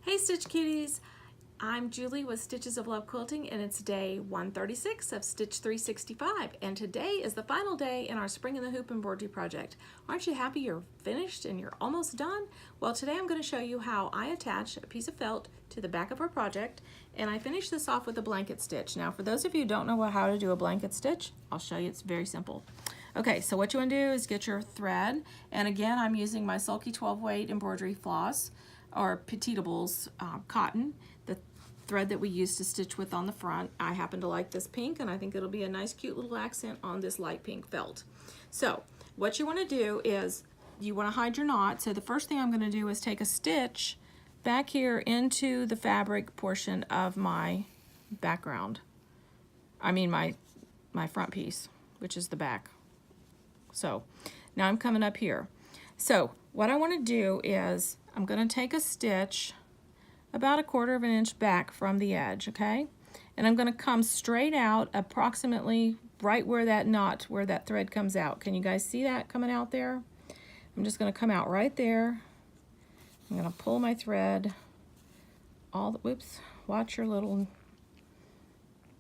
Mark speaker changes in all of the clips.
Speaker 1: Hey Stitch Cuties! I'm Julie with Stitches of Love Quilting, and it's day 136 of Stitch 365, and today is the final day in our Spring in the Hoop embroidery project. Aren't you happy you're finished and you're almost done? Well, today I'm going to show you how I attach a piece of felt to the back of our project, and I finished this off with a blanket stitch. Now, for those of you who don't know how to do a blanket stitch, I'll show you. It's very simple. Okay, so what you want to do is get your thread, and again, I'm using my Sulky 12 weight embroidery floss, or Petitables cotton, the thread that we use to stitch with on the front. I happen to like this pink, and I think it'll be a nice cute little accent on this light pink felt. So what you want to do is you want to hide your knot. So the first thing I'm going to do is take a stitch back here into the fabric portion of my background. I mean my front piece, which is the back. So now I'm coming up here. So what I want to do is I'm going to take a stitch about 1/4 of an inch back from the edge, okay? And I'm going to come straight out approximately right where that knot, where that thread comes out. Can you guys see that coming out there? I'm just going to come out right there. I'm going to pull my thread whoops, watch your little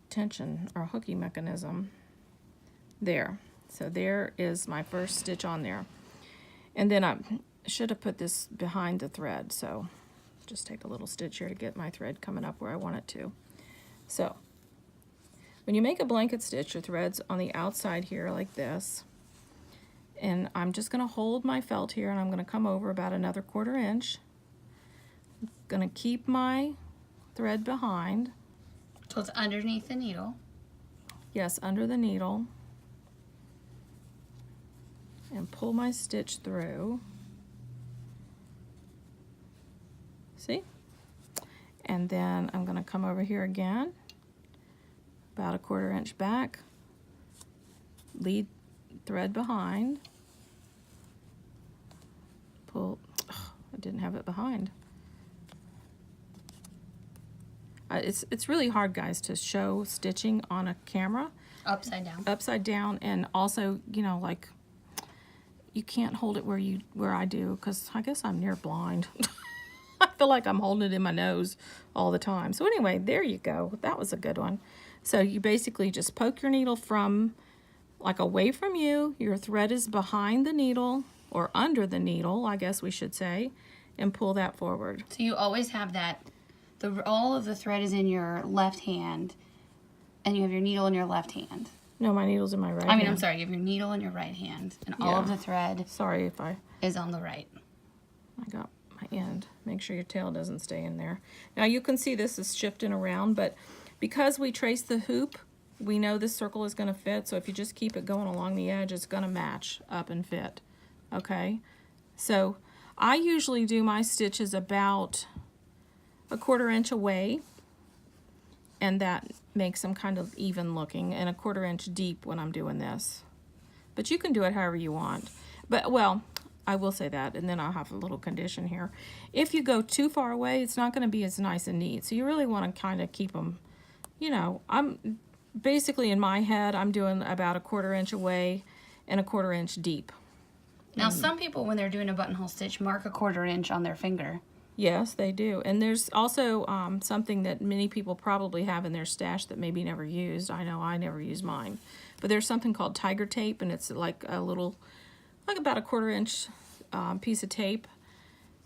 Speaker 1: tension or hooky mechanism. There. So there is my first stitch on there. And then I should have put this behind the thread, so just take a little stitch here to get my thread coming up where I want it to. So when you make a blanket stitch, your thread's on the outside here like this, and I'm just going to hold my felt here, and I'm going to come over about another 1/4 inch. I'm going to keep my thread behind.
Speaker 2: So it's underneath the needle.
Speaker 1: Yes, under the needle. And pull my stitch through. See? And then I'm going to come over here again, about 1/4 inch back, lead thread behind, pull. I didn't have it behind. It's really hard, guys, to show stitching on a camera.
Speaker 2: Upside down.
Speaker 1: Upside down, and also, you know, like, you can't hold it where I do, because I guess I'm near blind. I feel like I'm holding it in my nose all the time. So anyway, there you go. That was a good one. So you basically just poke your needle from, like, away from you. Your thread is behind the needle, or under the needle, I guess we should say, and pull that forward.
Speaker 2: So you always have that, all of the thread is in your left hand, and you have your needle in your left hand.
Speaker 1: No, my needle's in my right hand.
Speaker 2: I'm sorry, you have your needle in your right hand, and all of the thread
Speaker 1: Sorry if I
Speaker 2: is on the right.
Speaker 1: I got my end. Make sure your tail doesn't stay in there. Now you can see this is shifting around, but because we traced the hoop, we know this circle is going to fit, so if you just keep it going along the edge, it's going to match up and fit. Okay? So I usually do my stitches about 1/4 inch away, and that makes them kind of even looking, and 1/4 inch deep when I'm doing this. But you can do it however you want. But, well, I will say that, and then I'll have a little condition here. If you go too far away, it's not going to be as nice and neat. So you really want to kind of keep them, you know, I'm basically in my head, I'm doing about 1/4 inch away and 1/4 inch deep.
Speaker 2: Now, some people, when they're doing a buttonhole stitch, mark 1/4 inch on their finger.
Speaker 1: Yes, they do. And there's also something that many people probably have in their stash that maybe never used. I know I never use mine. But there's something called tiger tape, and it's like a little, like about 1/4 inch piece of tape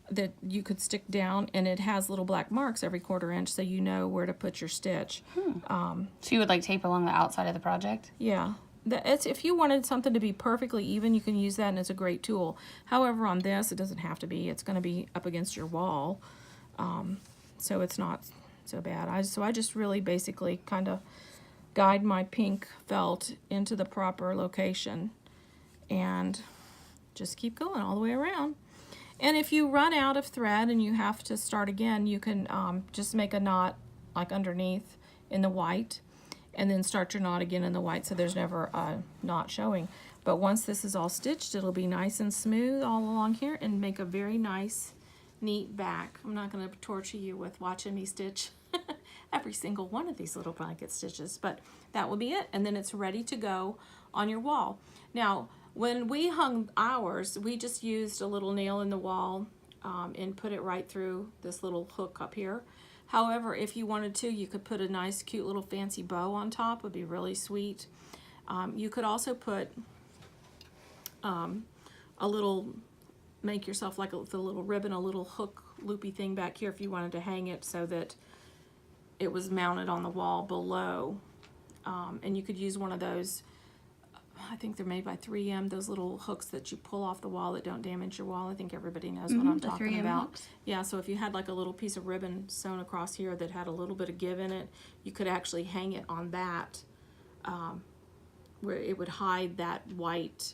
Speaker 1: that you could stick down, and it has little black marks every 1/4 inch, so you know where to put your stitch.
Speaker 2: So you would like tape along the outside of the project?
Speaker 1: Yeah. If you wanted something to be perfectly even, you can use that, and it's a great tool. However, on this, it doesn't have to be. It's going to be up against your wall, so it's not so bad. So I just really basically kind of guide my pink felt into the proper location and just keep going all the way around. And if you run out of thread and you have to start again, you can just make a knot like underneath in the white, and then start your knot again in the white, so there's never a knot showing. But once this is all stitched, it'll be nice and smooth all along here and make a very nice, neat back. I'm not going to torture you with watching me stitch every single one of these little blanket stitches, but that will be it, and then it's ready to go on your wall. Now, when we hung ours, we just used a little nail in the wall and put it right through this little hook up here. However, if you wanted to, you could put a nice cute little fancy bow on top. Would be really sweet. You could also put a little, make yourself like the little ribbon, a little hook loopy thing back here if you wanted to hang it so that it was mounted on the wall below. And you could use one of those, I think they're made by 3M, those little hooks that you pull off the wall that don't damage your wall. I think everybody knows what I'm talking
Speaker 2: 3M
Speaker 1: about.
Speaker 2: hooks.
Speaker 1: Yeah, so if you had like a little piece of ribbon sewn across here that had a little bit of give in it, you could actually hang it on that, where it would hide that white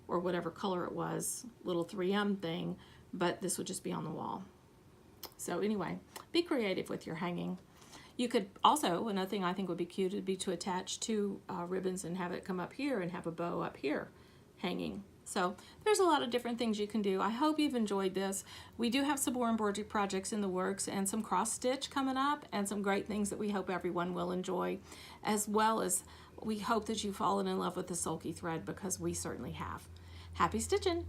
Speaker 1: or whatever color it was, little 3M thing, but this would just be on the wall. So anyway, be creative with your hanging. You could also, another thing I think would be cute would be to attach two ribbons and have it come up here and have a bow up here hanging. So there's a lot of different things you can do. I hope you've enjoyed this. We do have some more embroidery projects in the works and some cross stitch coming up and some great things that we hope everyone will enjoy, as well as we hope that you've fallen in love with the sulky thread, because we certainly have. Happy stitching!